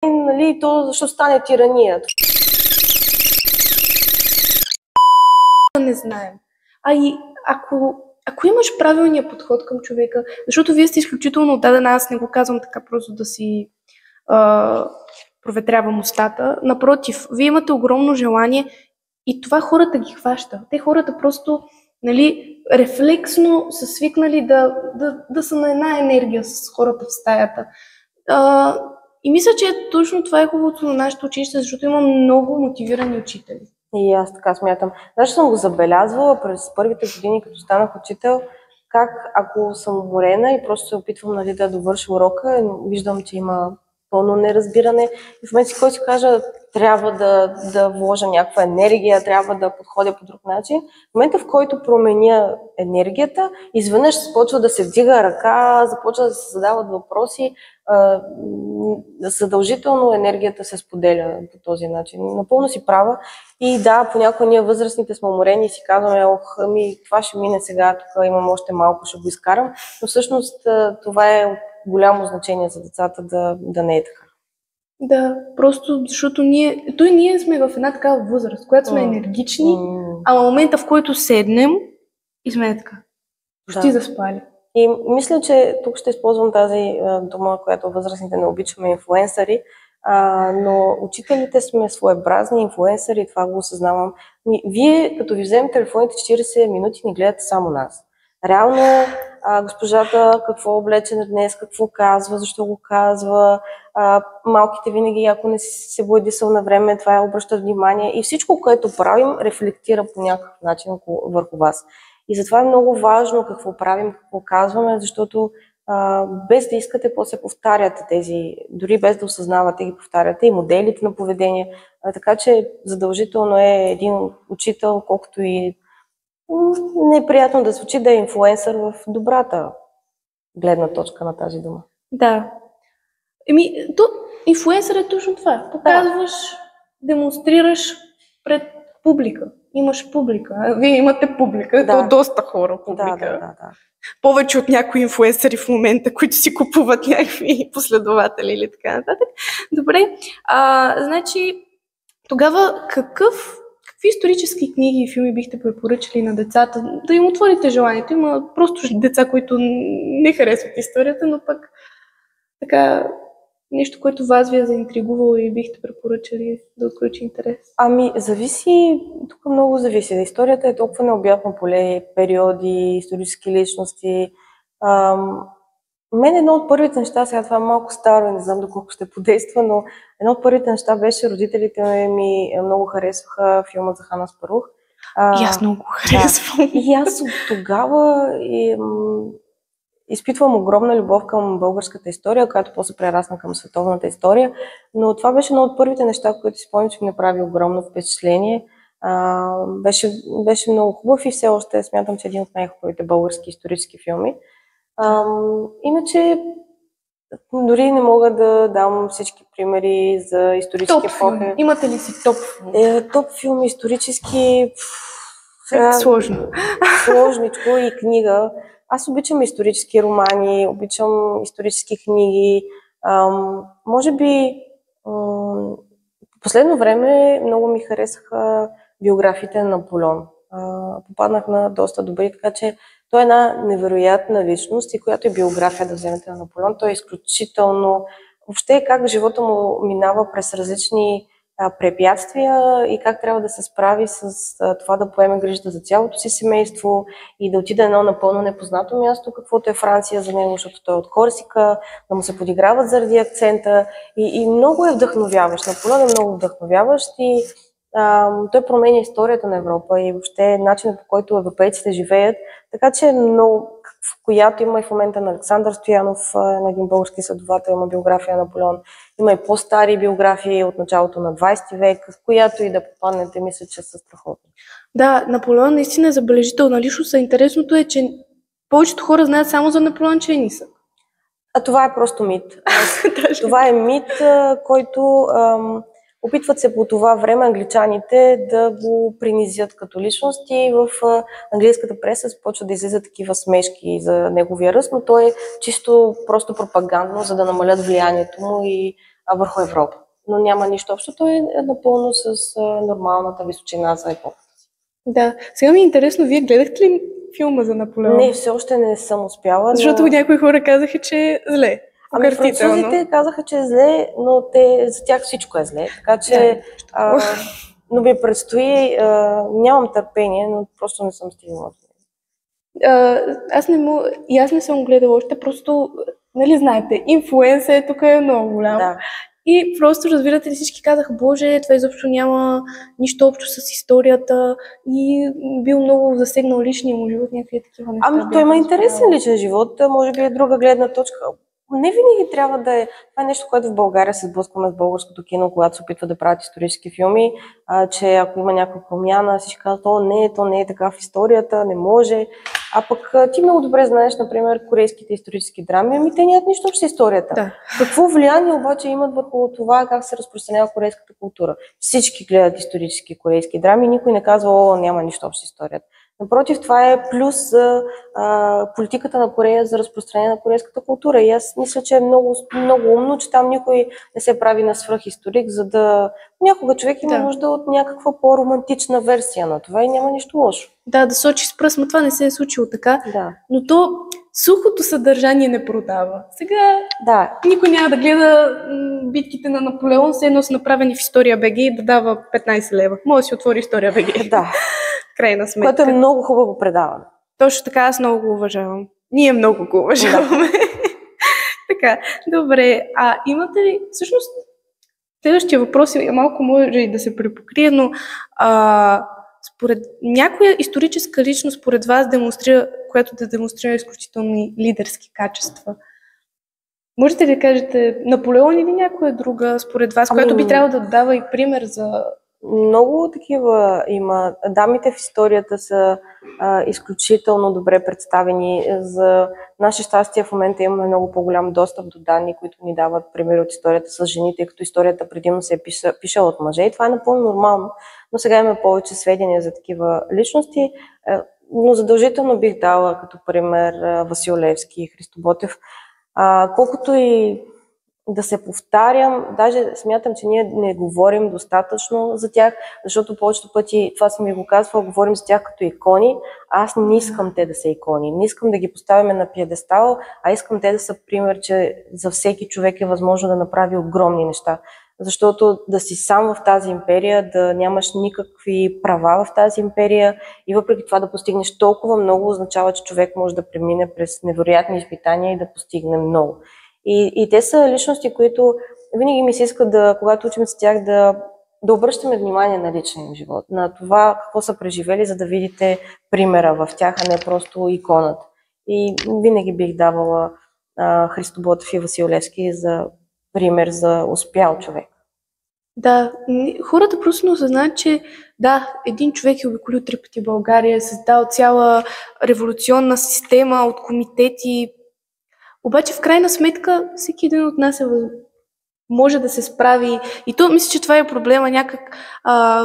нали, то ще стане тирания. Не знаем. А и ако имаш правилния подход към човека, защото вие сте изключително отдадена, аз не го казвам така просто да си проветрявам устата. Напротив, вие имате огромно желание и това хората ги хваща. Те хората просто, нали, рефлексно са свикнали да са на една енергия с хората в стаята. И мисля, че точно това е хубавото на нашето училище, защото има много мотивирани учители. И аз така смятам. Значи съм го забелязвала през първите години, като станах учител, как ако съм уморена и просто се опитвам, нали, да довърша урока, виждам, че има пълно неразбиране и в момента си който си кажа, трябва да вложа някаква енергия, трябва да подходя по друг начин. В момента, в който променя енергията, изведнъж започва да се вдига ръка, започва да се задават въпроси. Задължително енергията се споделя по този начин. Напълно си права. И да, понякога ние възрастните сме уморени и си казваме, това ще мине сега, тук имам още малко, ще го изкарам. Но всъщност това е голямо значение за децата да не е така. Да, просто защото ние сме в една такава възраст, която сме енергични, а в момента, в който седнем и сме така, почти заспали. И мисля, че тук ще използвам тази дума, която възрастните не обичаме, инфлуенсъри, но учителите сме своеобразни инфлуенсъри, това го осъзнавам. Вие, като ви вземем телефоните 40 минути, ни гледате само нас. Реално госпожата какво облечена днес, какво казва, защо го казва, малките винаги, ако не си се боядисал на време, това е обръщат внимание и всичко, което правим, рефлектира по някакъв начин върху вас. И затова е много важно какво правим, какво казваме, защото без да искате, после повтаряте тези, дори без да осъзнавате, ги повтаряте и моделите на поведение. Така че задължително е един учител, колкото и неприятно да звучи, да е инфлуенсър в добрата гледна точка на тази дума. Да. Инфлуенсър е точно това. Показваш, демонстрираш пред публика. Имаш публика. Вие имате публика. Да. То доста хора публика. Да. Повече от някои инфлуенсъри в момента, които си купуват някакви последователи или така нататък. Добре. Значи, тогава какви исторически книги и филми бихте препоръчали на децата? Да им отворите желанието. Има просто деца, които не харесват историята, но пък така нещо, което вас ви е заинтригувало и бихте препоръчали да открои интерес? Зависи, тук много зависи. Историята е толкова необятно поле, периоди, исторически личности. Мен едно от първите неща, сега това е малко старо, не знам доколко ще подейства, но едно от първите неща беше, родителите ми много харесваха филма за Хан Аспарух. И аз много го харесвам. Да. И аз от тогава изпитвам огромна любов към българската история, която после прерасна към световната история, но това беше едно от първите неща, които си спомням, че ми направи огромно впечатление. Беше много хубав и все още смятам, че един от най-хубавите български исторически филми. Иначе дори не мога да дам всички примери за исторически епохи. Имате ли си топ филми? Топ филми исторически... Сложно. Сложничко и книга. Аз обичам исторически романи, обичам исторически книги. Може би в последно време много ми харесаха биографиите на Наполеон. Попаднах на доста добри, така че той е една невероятна личност и която е биография да вземете на Наполеон. Той е изключително... Въобще как живота му минава през различни препятствия и как трябва да се справи с това да поеме грижата за цялото си семейство и да отиде едно напълно непознато място, каквото е Франция за него, защото той е от Корсика, да му се подиграват заради акцента и много е вдъхновяващ. Наполеон е много вдъхновяващ и той променя историята на Европа и въобще начинът, по който европейците живеят. Така че в която има и в момента на Александър Стоянов, на един български следовател, има биография на Наполеон. Има и по-стари биографии от началото на 20 век, в която и да попаднете, мисля, че са страхотни. Да, Наполеон наистина е забележителна личност. Интересното е, че повечето хора знаят само за Наполеон, че е нисък. Това е просто мит. Това е мит, който опитват се по това време англичаните да го принизят като личност и в английската преса започват да излизат такива смешки за неговия ръст, но той е чисто просто пропагандно, за да намалят влиянието му и върху Европа. Но няма нищо общо, той е напълно с нормалната височина за епохата. Да. Сега ми е интересно, вие гледахте ли филма за Наполеон? Не, все още не съм успяла. Защото някои хора казаха, че е зле. Ами французите казаха, че е зле, но за тях всичко е зле. Така че но ми предстои, нямам търпение, но просто не съм стигнала. Аз не съм гледала още, просто, нали знаете, инфлуенсър тук е много голям. Да. И просто, разбирате ли, всички казаха, боже, това изобщо няма нищо общо с историята и бил много засегнал личния му живот, някакви такива неща. Ами той има интересен личен живот, може би е друга гледна точка. Не винаги трябва да е. Това е нещо, което в България се сблъскваме с българското кино, когато се опитва да правят исторически филми, че ако има някаква промяна, всички казват, то не е така в историята, не може. А пък ти много добре знаеш, например, корейските исторически драми, ами те нямат нищо общо с историята. Да. Какво влияние обаче имат върху това как се разпространява корейската култура? Всички гледат исторически корейски драми, никой не казва, няма нищо общо с историята. Напротив, това е плюс политиката на Корея за разпространение на корейската култура. И аз мисля, че е много, много умно, че там никой не се прави на свръхисторик, за да... Някога човек има нужда от някаква по-романтична версия на това и няма нищо лошо. Да сочи с пръст, но това не се е случило така. Да. Но то сухото съдържание не продава. Сега никой няма да гледа битките на Наполеон, все едно са направени в История БГ и да дава 15 лева. Може да си отвори История БГ. Да. Крайна сметка. Което е много хубаво предаване. Точно така, аз много го уважавам. Ние много го уважаваме. Да. Така, добре. Имате ли... Всъщност, следващия въпрос е малко може и да се препокрие, но според някоя историческа личност, според вас, която да демонстрира изключителни лидерски качества. Можете ли да кажете Наполеон или някоя друга, според вас, която би трябвало да дава и пример за... Много такива има. Дамите в историята са изключително добре представени. За наше щастие в момента имаме много по-голям достъп до данни, които ни дават примери от историята с жените, като историята предимно се е пишала от мъже и това е напълно нормално. Но сега имаме повече сведения за такива личности, но задължително бих дала като пример Васил Левски и Христо Ботев. Колкото и да се повтарям, даже смятам, че ние не говорим достатъчно за тях, защото повечето пъти, това съм ви го казвала, говорим за тях като икони, а аз не искам те да са икони, не искам да ги поставяме на пиедестал, а искам те да са пример, че за всеки човек е възможно да направи огромни неща. Защото да си сам в тази империя, да нямаш никакви права в тази империя и въпреки това да постигнеш толкова много, означава, че човек може да премине през невероятни изпитания и да постигне много. И те са личности, които винаги ми се иска когато учим с тях, да обръщаме внимание на личния им живот, на това какво са преживели, за да видите примера в тях, а не просто иконата. И винаги бих давала Христо Ботев и Васил Левски за пример за успял човек. Да, хората просто не осъзнават, че един човек е обиколил 3 пъти България, е създал цяла революционна система от комитети. Обаче в крайна сметка всеки един от нас може да се справи. И то мисля, че това е проблема някак.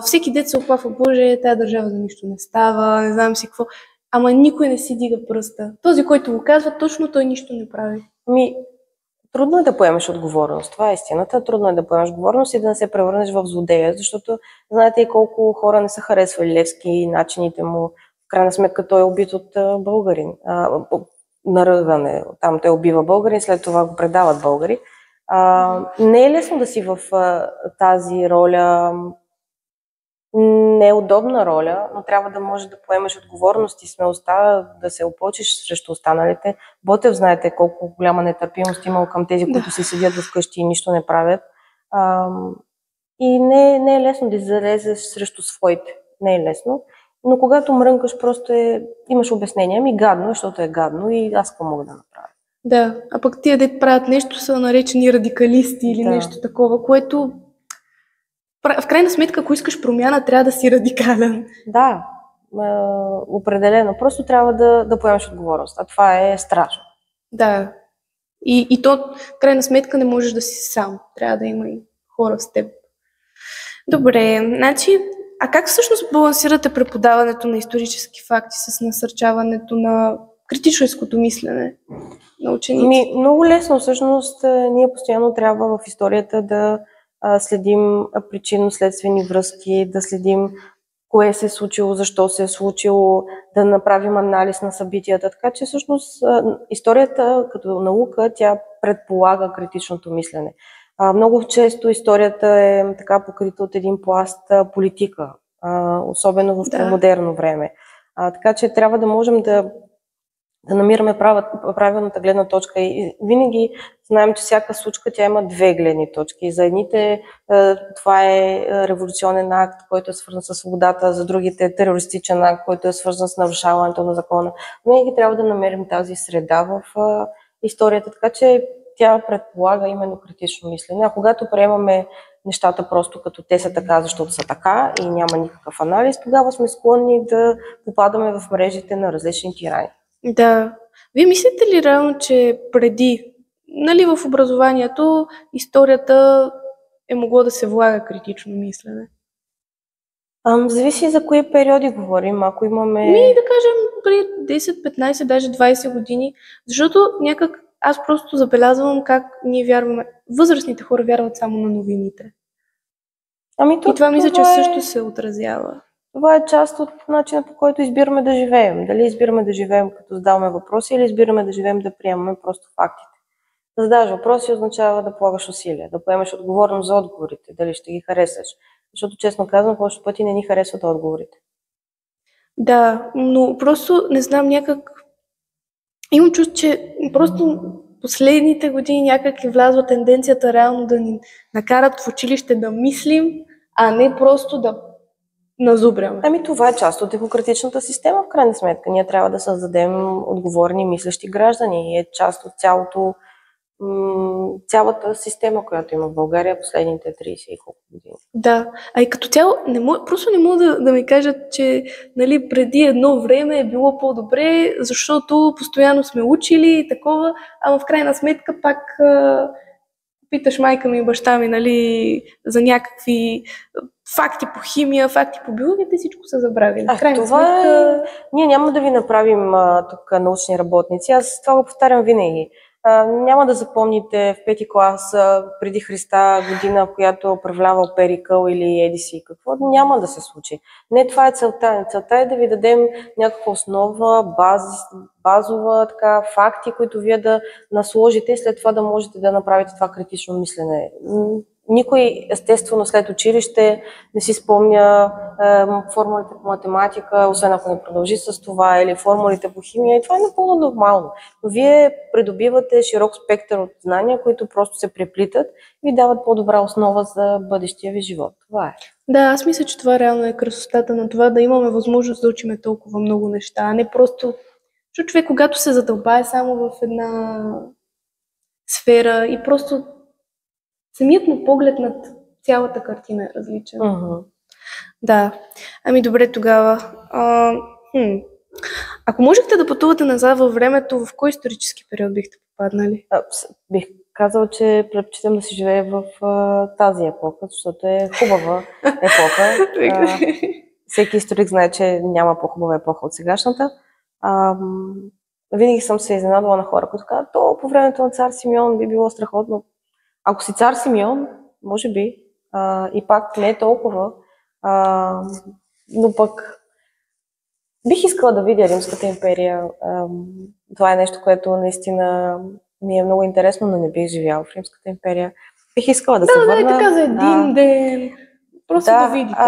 Всеки дет се оплаква, боже, тая държава за нищо не става, не знам си какво. Ама никой не си дига пръста. Този, който го казва, точно той нищо не прави. Трудно е да поемеш отговорност. Това е истината. Трудно е да поемеш отговорност и да не се превърнеш в злодея, защото знаете и колко хора не са харесвали Левски и начините му. В крайна сметка той е убит от българин. Наръгане. Там той убива българин, след това го предават българи. Не е лесно да си в тази роля. Не е удобна роля, но трябва да можеш да поемеш отговорност и смелостта да се опълчиш срещу останалите. Ботев, знаете колко голяма нетърпимост имал към тези, които си седят вкъщи и нищо не правят. И не е лесно да излезеш срещу своите. Не е лесно. Но когато мрънкаш, просто имаш обяснение. Гадно, защото е гадно и аз какво мога да направя. Да, а пък тия да правят нещо са наречени радикалисти или нещо такова, което в крайна сметка, ако искаш промяна, трябва да си радикален. Да, определено. Просто трябва да поемеш отговорност. А това е страшно. Да. И то, в крайна сметка, не можеш да си сам. Трябва да има и хора с теб. Добре, значи, а как всъщност балансирате преподаването на исторически факти с насърчаването на критическото мислене на ученици? Много лесно. Всъщност, ние постоянно трябва в историята да следим причинно-следствени връзки, да следим кое се е случило, защо се е случило, да направим анализ на събитията. Така че всъщност историята като наука, тя предполага критичното мислене. Много често историята е така покрита от един пласт политика, особено в по-модерно време. Така че трябва да можем да намираме правилната гледна точка. И винаги знаем, че всяка случка тя има две гледни точки. За едните това е революционен акт, който е свързан с свободата, за другите е терористичен акт, който е свързан с нарушаването на закона. Винаги трябва да намерим тази среда в историята, така че тя предполага именно критично мислене. А когато приемаме нещата просто като те са така, защото са така и няма никакъв анализ, тогава сме склонни да попадаме в мрежите на различни тирани. Да. Вие мислите ли реално, че преди, в образованието, историята е могло да се влага критично мислене? Зависи за кои периоди говорим. Ако имаме... Да кажем, преди 10, 15, даже 20 години, защото някак аз просто забелязвам как ние вярваме. Възрастните хора вярват само на новините. И това мисля, че също се отразява. Това е част от начина, по който избираме да живеем. Дали избираме да живеем като задаваме въпроси или избираме да живеем да приемаме просто фактите. Да задаваш въпроси означава да полагаш усилия, да поемеш отговорност за отговорите, дали ще ги харесаш. Защото, честно казвам, повечето пъти не ни харесват отговорите. Да, но просто не знам, някак имам чувство, че просто последните години някак влязва тенденцията реално да ни накарат в училище да мислим, а не просто да назубряме. Това е част от демократичната система, в крайна сметка. Ние трябва да създадем отговорни мислещи граждани и е част от цялата система, която има в България последните 30 и колко години. Да, и като цяло просто не мога да ми кажат, че преди едно време е било по-добре, защото постоянно сме учили и такова, ама в крайна сметка пак питаш майка ми и баща ми за някакви факти по химия, факти по биология, те всичко са забравили. Ние няма да ви направим тук научни работници. Аз това го повтарям винаги. Няма да запомните в 5-ти клас преди Христа година, в която управлявал Перикъл или Едиси. Какво няма да се случи. Не, това е целта. Целта е да ви дадем някаква основа, базова факти, които вие да насложите и след това да можете да направите това критично мислене. Никой, естествено, след училище не си спомня формулите по математика, освен ако не продължи с това, или формулите по химия. И това е напълно нормално. Но вие придобивате широк спектър от знания, които просто се преплитат и ви дават по-добра основа за бъдещия ви живот. Това е. Да, аз мисля, че това реално е красотата на това, да имаме възможност да учиме толкова много неща, а не просто... Защото човек, когато се задълбае само в една сфера и просто самият му поглед над цялата картина е различен. Да. Добре тогава. Ако можехте да пътувате назад във времето, в кой исторически период бихте попаднали? Бих казал, че предпочитам да си живея в тази епоха, защото е хубава епоха. Всеки историк знае, че няма по-хубава епоха от сегашната. Винаги съм се изненадвала на хора, които казват, по времето на цар Симеон би било страхотно. Ако си цар Симеон, може би, и пак не е толкова, но пък бих искала да видя Римската империя. Това е нещо, което наистина ми е много интересно, но не бих живяла в Римската империя. Бих искала да се върна. Да, така за един ден. Просто да видите.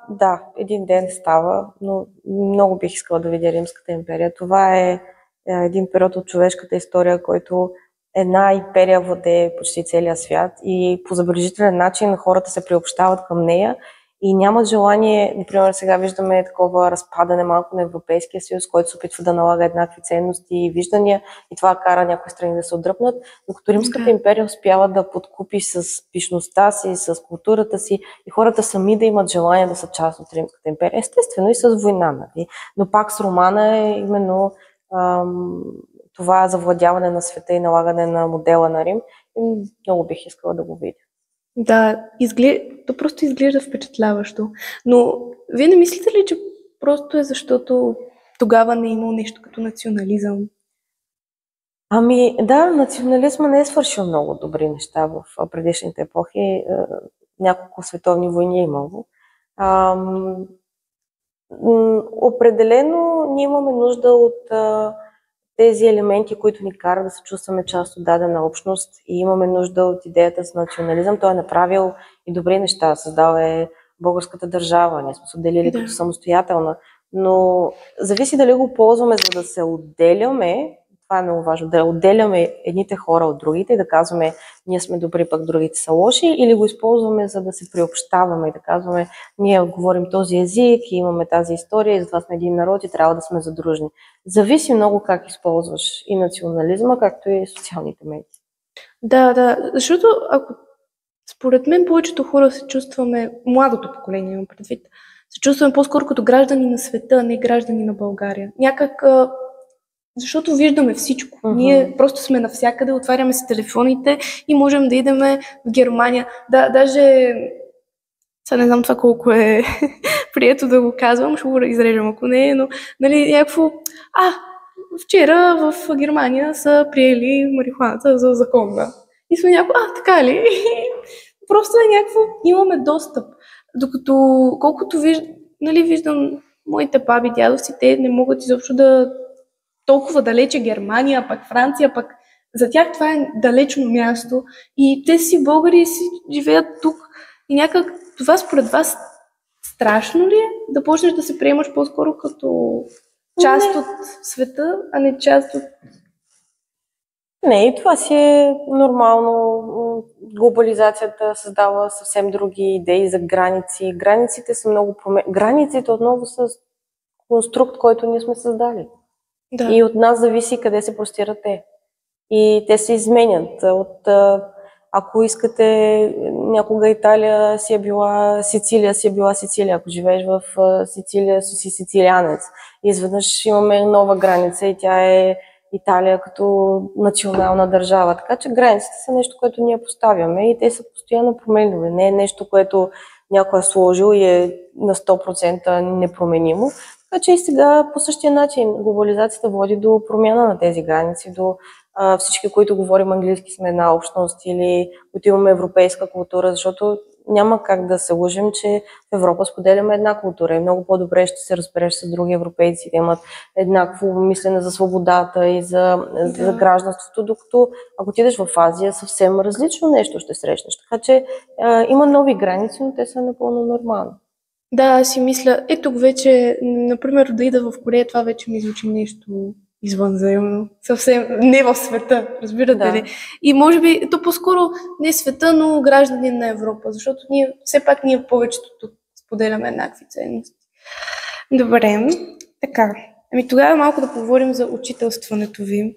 Да, един ден става, но много бих искала да видя Римската империя. Това е един период от човешката история, който една империя владее почти целия свят и по забележителен начин хората се приобщават към нея и нямат желание, например сега виждаме такова разпадане малко на Европейския съюз, който се опитва да налага еднакви ценности и виждания и това кара някои страни да се отдръпнат, докато Римската империя успява да подкупи с пишността си, с културата си и хората сами да имат желание да са част от Римската империя. Естествено и с война, но пак с романа е именно това завладяване на света и налагане на модела на Рим. И много бих искала да го видя. Да, то просто изглежда впечатляващо. Но вие не мислите ли, че просто е защото тогава не е имало нещо като национализъм. Ами да, национализма не е свършил много добри неща в предишните епохи. Няколко световни войни е имало. Определено ние имаме нужда от тези елементи, които ни карат да се чувстваме част от дадена общност и имаме нужда от идеята за национализъм. Той е направил и добри неща. Създал е българската държава. Ние сме се отделили като самостоятелна. Но зависи дали го ползваме, за да се отделяме. Това е много важно. Да отделяме едните хора от другите и да казваме, ние сме добри, пък другите са лоши, или го използваме, за да се приобщаваме и да казваме, ние говорим този език и имаме тази история и затова сме един народ и трябва да сме задружни. Зависи много как използваш и национализма, както и социалните медии. Да, защото ако според мен повечето хора се чувстваме, младото поколение имам предвид, се чувстваме по-скоро като граждани на света, а не граждани на България. Някак, защото виждаме всичко. Ние просто сме навсякъде, отваряме си телефоните и можем да идем в Германия. Да, даже, сега не знам това колко е прието да го казвам, ще го изрежем ако не, но нали, някакво, вчера в Германия са приели марихуаната за законна. И сме някакво, така ли? Просто е някакво, имаме достъп. Докато, колкото виждам моите баби, дядовци, те не могат изобщо да толкова далече Германия, пък Франция, пък за тях това е далечно място и те си българи и си живеят тук. И някак това според вас страшно ли е да почнеш да се приемаш по-скоро като част от света, а не част от... Не, и това си е нормално. Глобализацията създава съвсем други идеи за граници. Границите са много Границите отново са конструкт, който ние сме създали. Да. И от нас зависи къде се простират те. И те се изменят. Ако искате, някога Италия си е била Сицилия, Сицилия. Ако живееш в Сицилия, си сицилианец. И изведнъж имаме нова граница и тя е Италия като национална държава. Така че границите са нещо, което ние поставяме и те са постоянно променливи. Не е нещо, което някой е сложил и е на 100% непроменимо. Така че и сега по същия начин глобализацията води до промяна на тези граници, до всички, които говорим английски, сме една общност или които имаме европейска култура, защото няма как да се лъжим, че в Европа споделяме една култура и много по-добре ще се разбереш с други европейци, да имат еднакво мислене за свободата и за гражданството, докато ако отидеш в Азия, съвсем различно нещо ще срещнеш. Така че има нови граници, но те са напълно нормални. Да, аз си мисля, тук вече, например, да ида в Корея, това вече ми звучи нещо извънземно. Съвсем не в света, разбирате ли? И може би, то по-скоро не света, но граждани на Европа, защото все пак ние повечето тук споделяме еднакви ценности. Добре, така. Ами тогава малко да поговорим за учителстването ви.